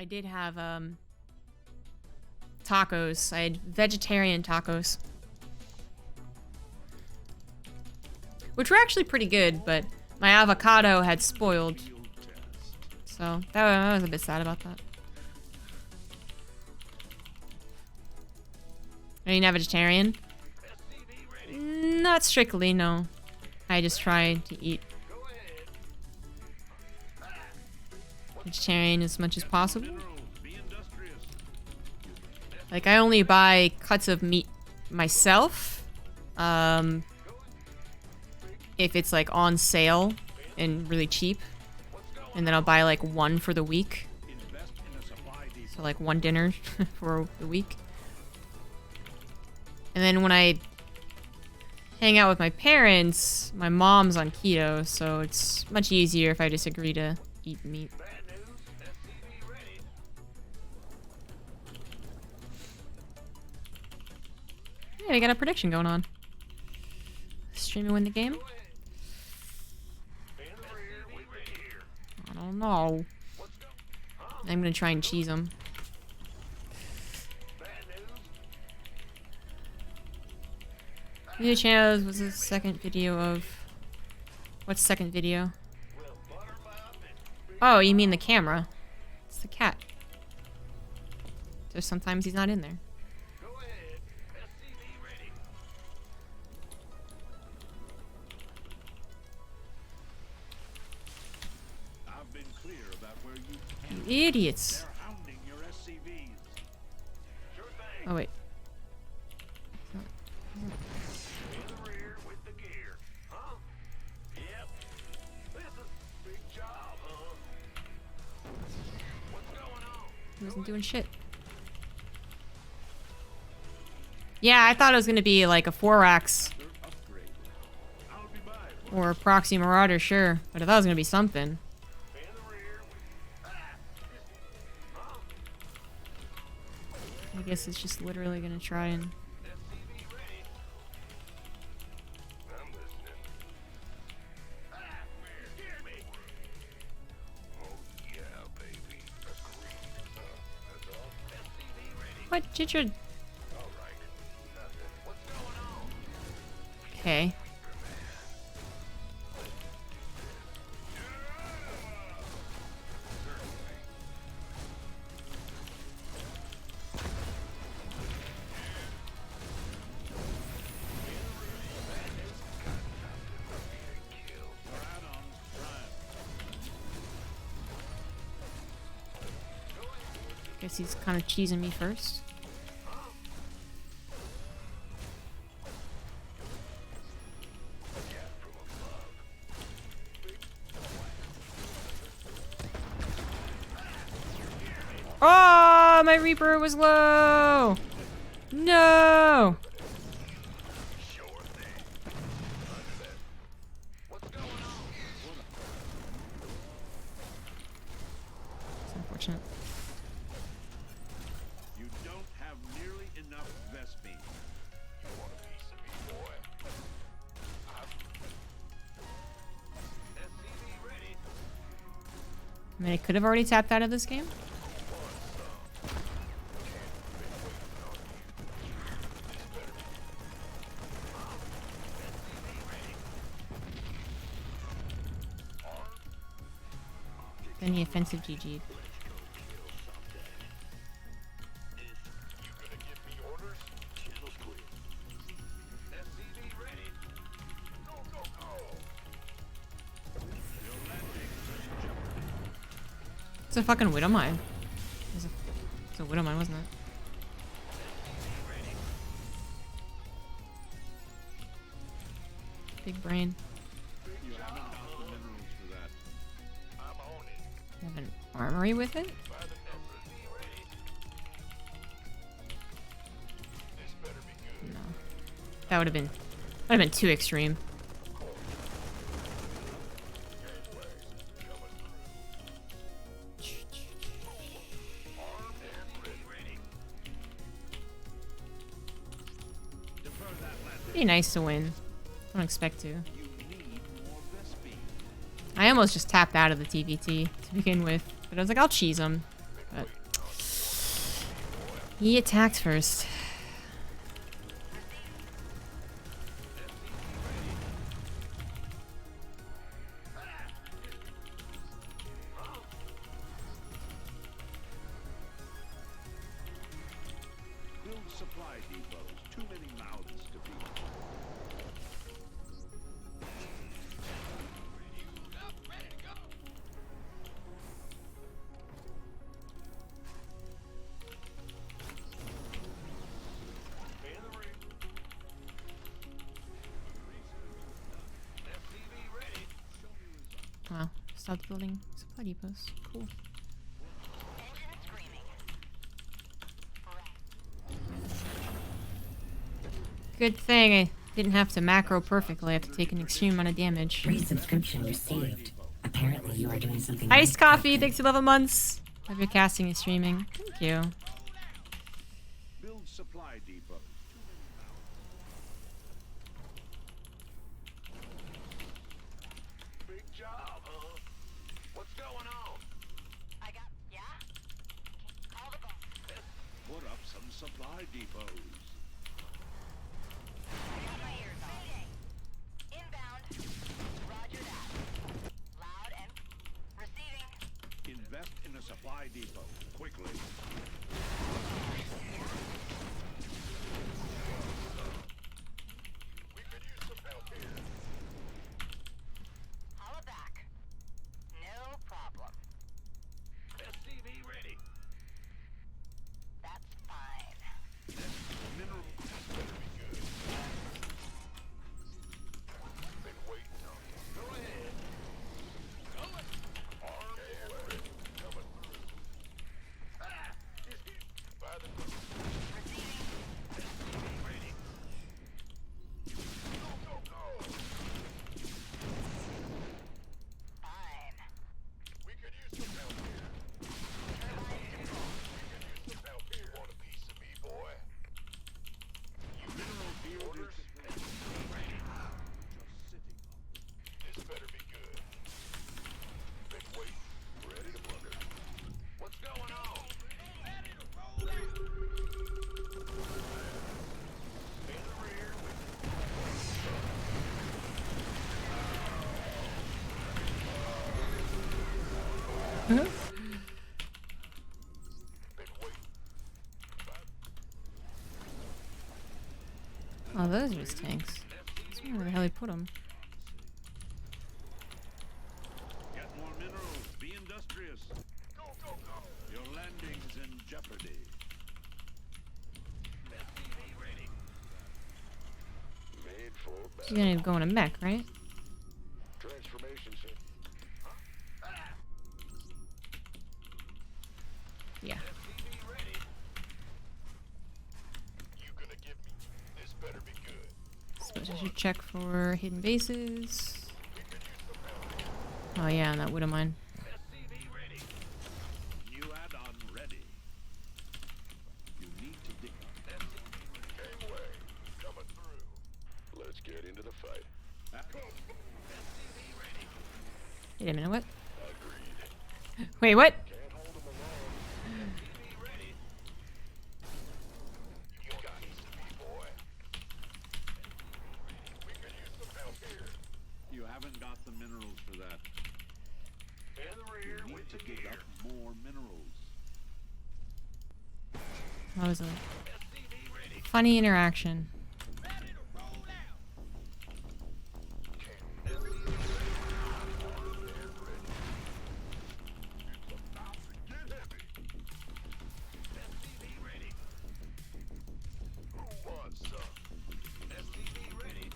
I did have, tacos. I had vegetarian tacos. Which were actually pretty good, but my avocado had spoiled. So, I was a bit sad about that. Are you not vegetarian? Not strictly, no. I just try to eat vegetarian as much as possible. Like, I only buy cuts of meat myself. If it's, like, on sale and really cheap. And then I'll buy, like, one for the week. So, like, one dinner for the week. And then when I hang out with my parents, my mom's on keto, so it's much easier if I just agree to eat meat. Yeah, we got a prediction going on. Streaming win the game? I don't know. I'm gonna try and cheese them. New channels was the second video of... What's second video? Oh, you mean the camera. It's the cat. So sometimes he's not in there. You idiots. Oh, wait. He wasn't doing shit. Yeah, I thought it was gonna be like a 4-axe. Or a proxy marauder, sure. But I thought it was gonna be something. I guess it's just literally gonna try and... What did you... Okay. Guess he's kind of cheesing me first. Oh, my Reaper was low. No. It's unfortunate. You don't have nearly enough Vespi. You want a piece of me, boy? I mean, I could have already tapped out of this game. Then the offensive GG. It's a fucking widow mine. It's a widow mine, wasn't it? Big brain. You have an armory with it? No. That would have been too extreme. Be nice to win. I don't expect to. I almost just tapped out of the TvT to begin with, but I was like, I'll cheese him. But he attacked first. Build supply depots. Too many mouths to feed. Wow, stopped building supply depots. Cool. Good thing I didn't have to macro perfectly. I have to take an extreme amount of damage. Resubscription received. Apparently you are doing something. Iced coffee, thanks for 11 months. Have your casting and streaming. Thank you. Build supply depots. Big job, huh? What's going on? Put up some supply depots. Invest in a supply depot quickly. We could use some help here. Holla back. No problem. SCV ready. That's fine. Mineral better be good. Been waiting on you. Go ahead. Going. Armed and ready. Coming through. Ah! By the Receiving. SCV ready. Go, go, go! Fine. We could use some help here. We could use some help here. Want a piece of me, boy? Mineral orders ready. Just sitting. This better be good. Been waiting. Ready to plunder. What's going on? Ready to roll out. In the rear with been waiting. Oh, those are his tanks. I wonder where the hell he put them. Get more minerals. Be industrious. Go, go, go. Your landing's in jeopardy. SCV ready. Made for He's gonna go in a mech, right? transformation. Yeah. SCV ready. You gonna give me? This better be good. Suppose I should check for hidden bases. Oh yeah, and that wood of mine. SCV ready. New add-on ready. You need to dig up. Game way. Coming through. Let's get into the fight. SCV ready. Wait a minute, what? Agreed. Wait, what? Can't hold them alone. SCV ready. You got it to me, boy. We could use some help here. You haven't got the minerals for that. In the rear, you need to dig up more minerals. That was a SCV ready. funny interaction. Ready to roll out. Get heavy. SCV ready. Who wants some? SCV ready.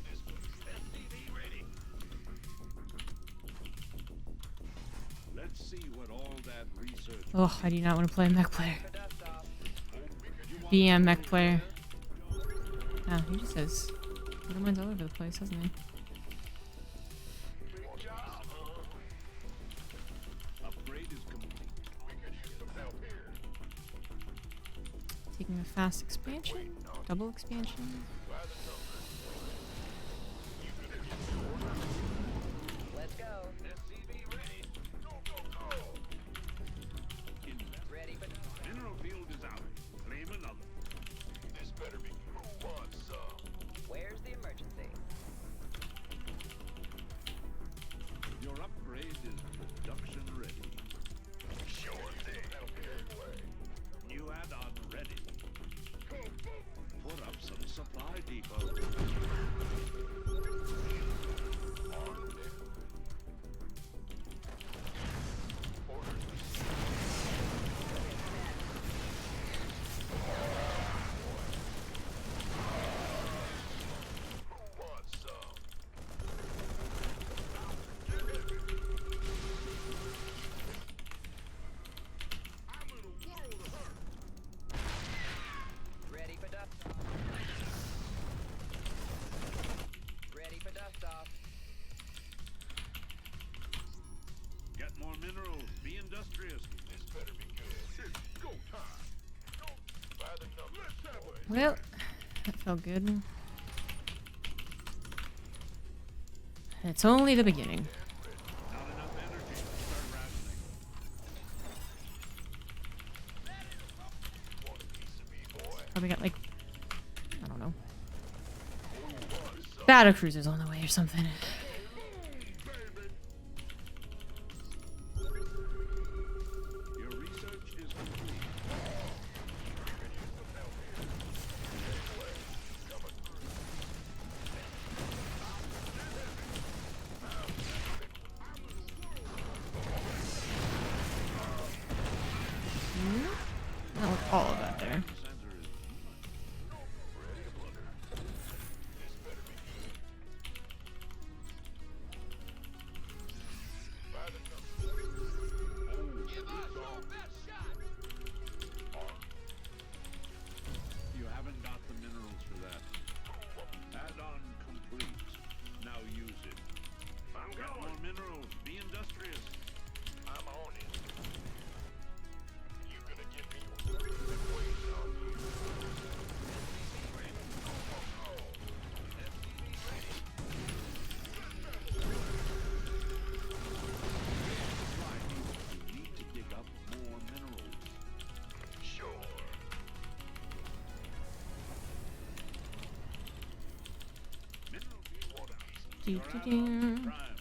SCV ready. Let's see what all that research. Oh, I do not want to play a mech player. BM mech player. Oh, he just has little mines all over the place, doesn't he? Big job, huh? Upgrade is complete. We could use some help here. Taking a fast expansion. Double expansion. By the numbers. You gonna get Well, that felt good. It's only the beginning. Not enough energy. Start rationing. Probably got like, I don't know, battle cruisers on the way or something. Your research is complete. Not with all of that there. Sensor is ready to blunder. This better be good. By the numbers. Give us your best shot. You haven't got the minerals for that. Add-on complete. Now use it. I'm going. More minerals. Be industrious. I'm on it. You gonna give me your waiting on you. You need to dig up more minerals. Sure. Mineral water. Doo-doo-doo. Prime.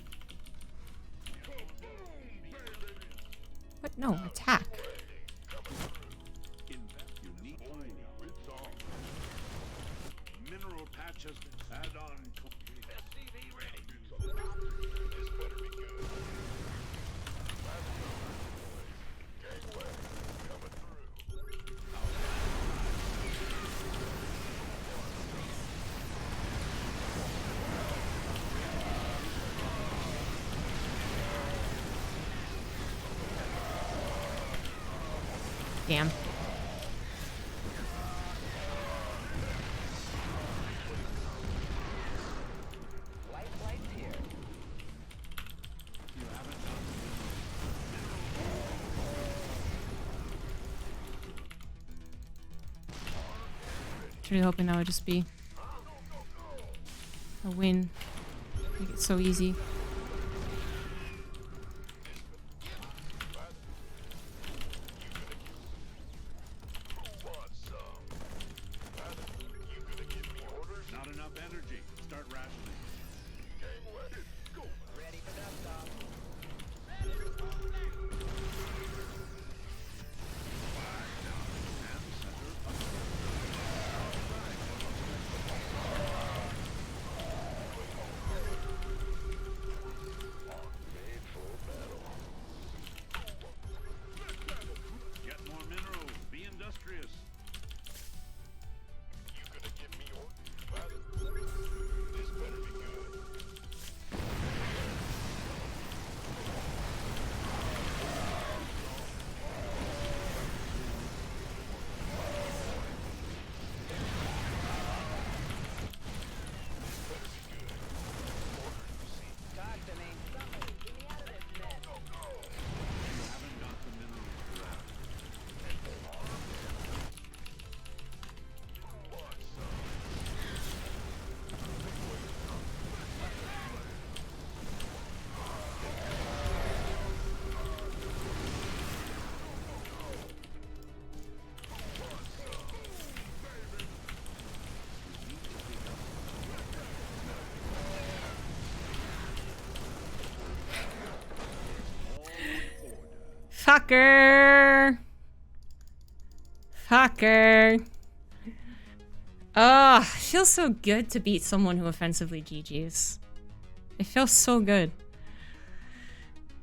What? No, attack. Invest. You need mineral patches. Add on complete. SCV ready. This better be good. Gateway coming through. Damn. Truly hoping that would just be a win. Make it so easy. Not enough energy. Start rationing. Go. Ready for desktop. Get more minerals. Be industrious. You gonna give me your this better be good. Haven't got the minerals for that. Fucker! Fucker! Oh, it feels so good to beat someone who offensively GGs. It feels so good.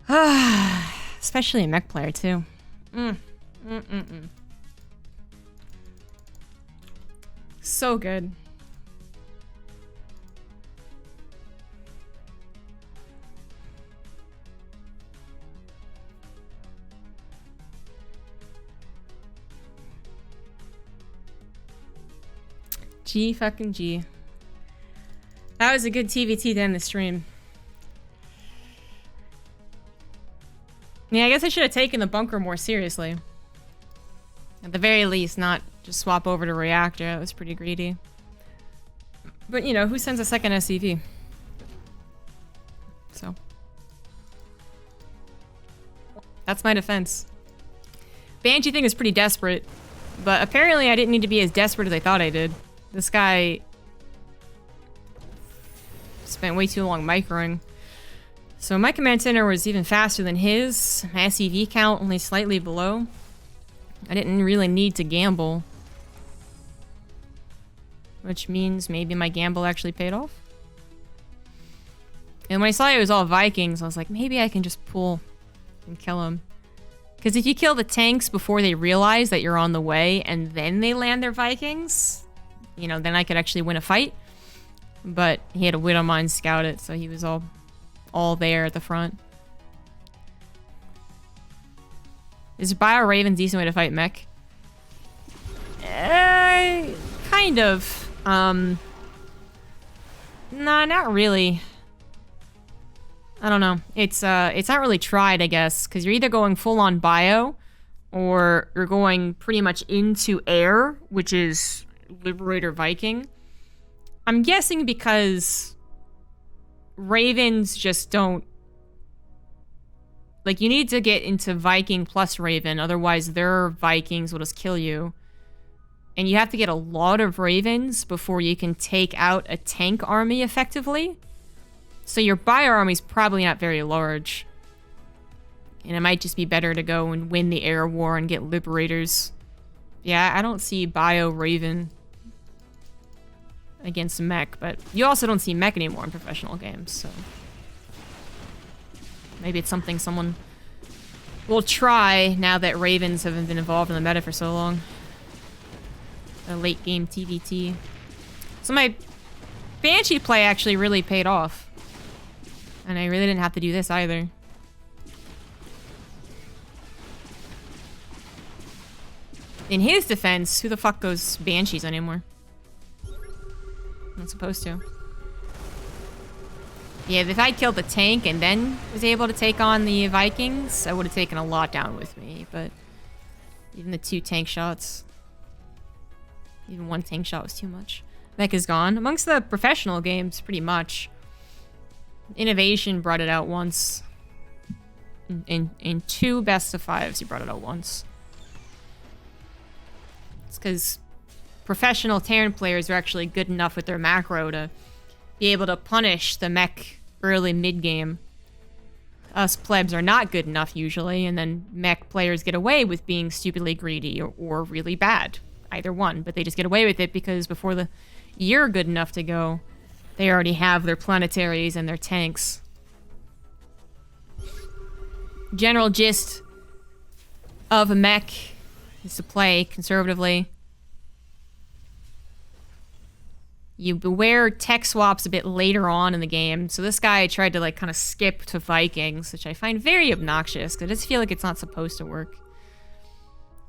Especially a mech player, too. So good. G fucking G. That was a good TvT to end the stream. Yeah, I guess I should have taken the bunker more seriously. At the very least, not just swap over to reactor. That was pretty greedy. But, you know, who sends a second SCV? So. That's my defense. Banshee thing is pretty desperate. But apparently I didn't need to be as desperate as I thought I did. This guy spent way too long microing. So my command center was even faster than his. My SCV count only slightly below. I didn't really need to gamble. Which means maybe my gamble actually paid off. And when I saw it was all Vikings, I was like, maybe I can just pull and kill him. Because if you kill the tanks before they realize that you're on the way and then they land their Vikings, you know, then I could actually win a fight. But he had a Widowmine scout it, so he was all there at the front. Is Bio Raven a decent way to fight mech? Kind of. Nah, not really. I don't know. It's not really tried, I guess, because you're either going full on bio, or you're going pretty much into air, which is Liberator Viking. I'm guessing because Ravens just don't... Like, you need to get into Viking plus Raven, otherwise their Vikings will just kill you. And you have to get a lot of Ravens before you can take out a tank army effectively. So your bio army's probably not very large. And it might just be better to go and win the air war and get Liberators. Yeah, I don't see bio Raven against mech, but you also don't see mech anymore in professional games, so... Maybe it's something someone will try now that Ravens haven't been involved in the meta for so long. A late game TvT. So my Banshee play actually really paid off. And I really didn't have to do this either. In his defense, who the fuck goes Banshees anymore? Not supposed to. Yeah, if I killed the tank and then was able to take on the Vikings, I would have taken a lot down with me, but even the 2 tank shots, even 1 tank shot was too much. Mech is gone. Amongst the professional games, pretty much. Innovation brought it out once. In 2 best of 5s, he brought it out once. It's because professional Terran players are actually good enough with their macro to be able to punish the mech early mid-game. Us plebs are not good enough usually, and then mech players get away with being stupidly greedy or really bad. Either one, but they just get away with it because before you're good enough to go, they already have their planetaries and their tanks. General gist of a mech is to play conservatively. You beware tech swaps a bit later on in the game. So this guy tried to like kind of skip to Vikings, which I find very obnoxious because I just feel like it's not supposed to work.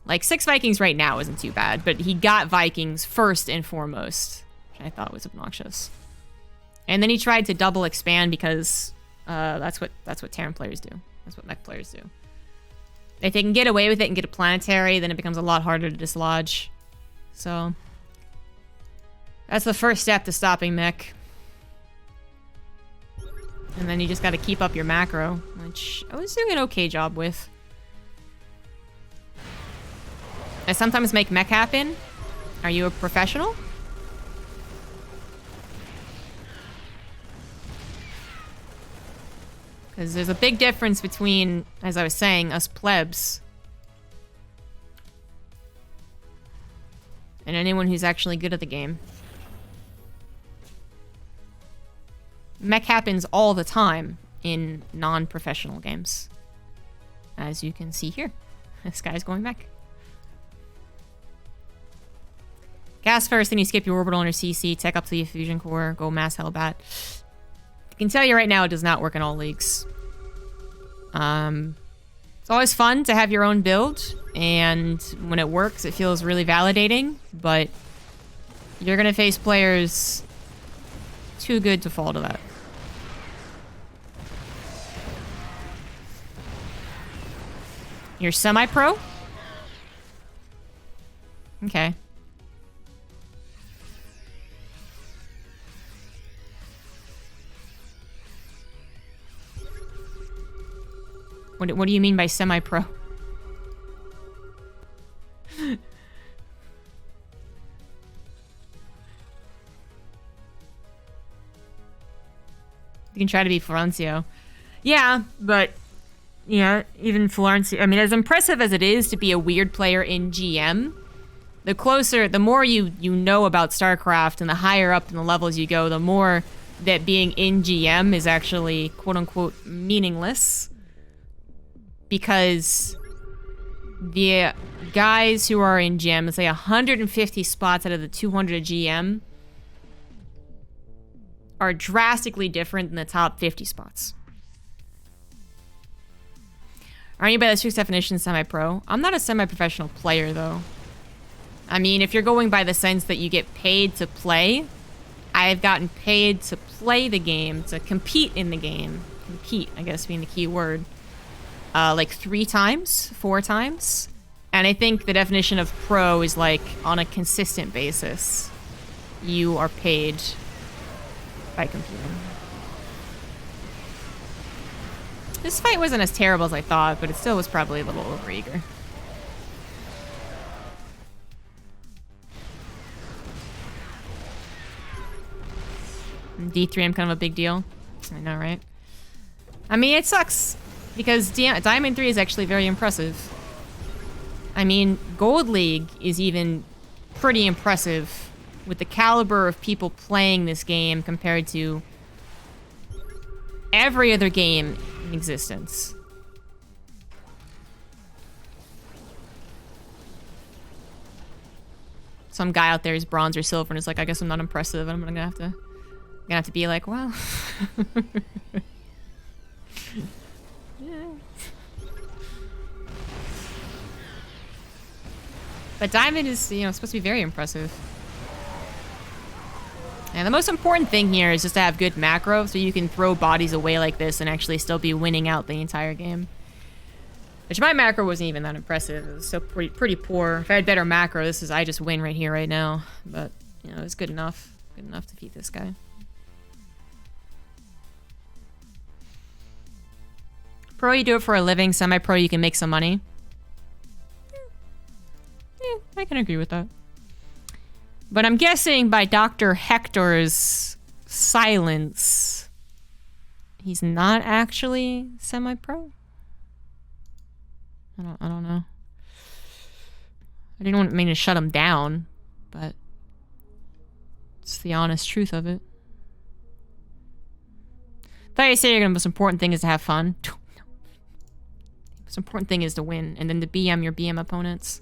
Like 6 Vikings right now isn't too bad, but he got Vikings first and foremost, which I thought was obnoxious. And then he tried to double expand because that's what Terran players do. That's what mech players do. If they can get away with it and get a planetary, then it becomes a lot harder to dislodge. So that's the first step to stopping mech. And then you just gotta keep up your macro, which I was doing an okay job with. I sometimes make mech happen. Are you a professional? Because there's a big difference between, as I was saying, us plebs and anyone who's actually good at the game. Mech happens all the time in non-professional games. As you can see here. This guy's going mech. Gas first, then you skip your orbital and your CC, tech up to the fusion core, go mass hellbat. I can tell you right now it does not work in all leagues. It's always fun to have your own build, and when it works, it feels really validating, but you're gonna face players too good to fall to that. You're semi-pro? Okay. What do you mean by semi-pro? You can try to be Florencio. Yeah, but yeah, even Florencio. I mean, as impressive as it is to be a weird player in GM, the more you know about StarCraft and the higher up in the levels you go, the more that being in GM is actually quote unquote meaningless. Because the guys who are in GM, let's say 150 spots out of the 200 GM, are drastically different than the top 50 spots. Are you by the strict definition semi-pro? I'm not a semi-professional player, though. I mean, if you're going by the sense that you get paid to play, I've gotten paid to play the game, to compete in the game. Compete, I guess, being the key word. Like 3 times, 4 times. And I think the definition of pro is like on a consistent basis. You are paid by computing. This fight wasn't as terrible as I thought, but it still was probably a little overeager. D3, I'm kind of a big deal. I know, right? I mean, it sucks, because Diamond 3 is actually very impressive. I mean, Gold League is even pretty impressive with the caliber of people playing this game compared to every other game in existence. Some guy out there is bronze or silver and is like, I guess I'm not impressive, and I'm gonna have to be like, well. Yeah. But Diamond is, supposed to be very impressive. And the most important thing here is just to have good macro so you can throw bodies away like this and actually still be winning out the entire game. Which my macro wasn't even that impressive. It was so pretty poor. If I had better macro, I just win right here, right now. But, it was good enough. Good enough to beat this guy. Pro, you do it for a living. Semi-pro, you can make some money. Yeah, I can agree with that. But I'm guessing by Dr. Hector's silence, he's not actually semi-pro? I don't know. I didn't mean to shut him down, but it's the honest truth of it. Thought you said the most important thing is to have fun. The most important thing is to win, and then to BM your BM opponents.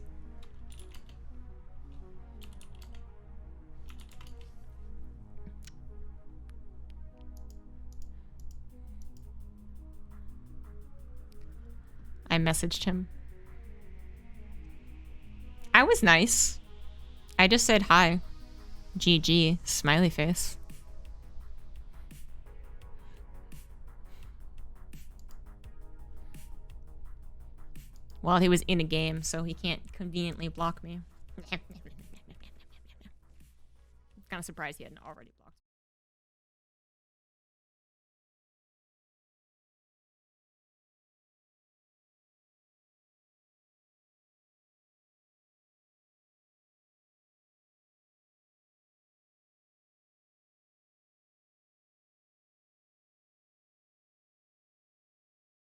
I messaged him. I was nice. I just said hi. GG. Smiley face. Well, he was in a game, so he can't conveniently block me. I'm kind of surprised he hadn't already blocked me.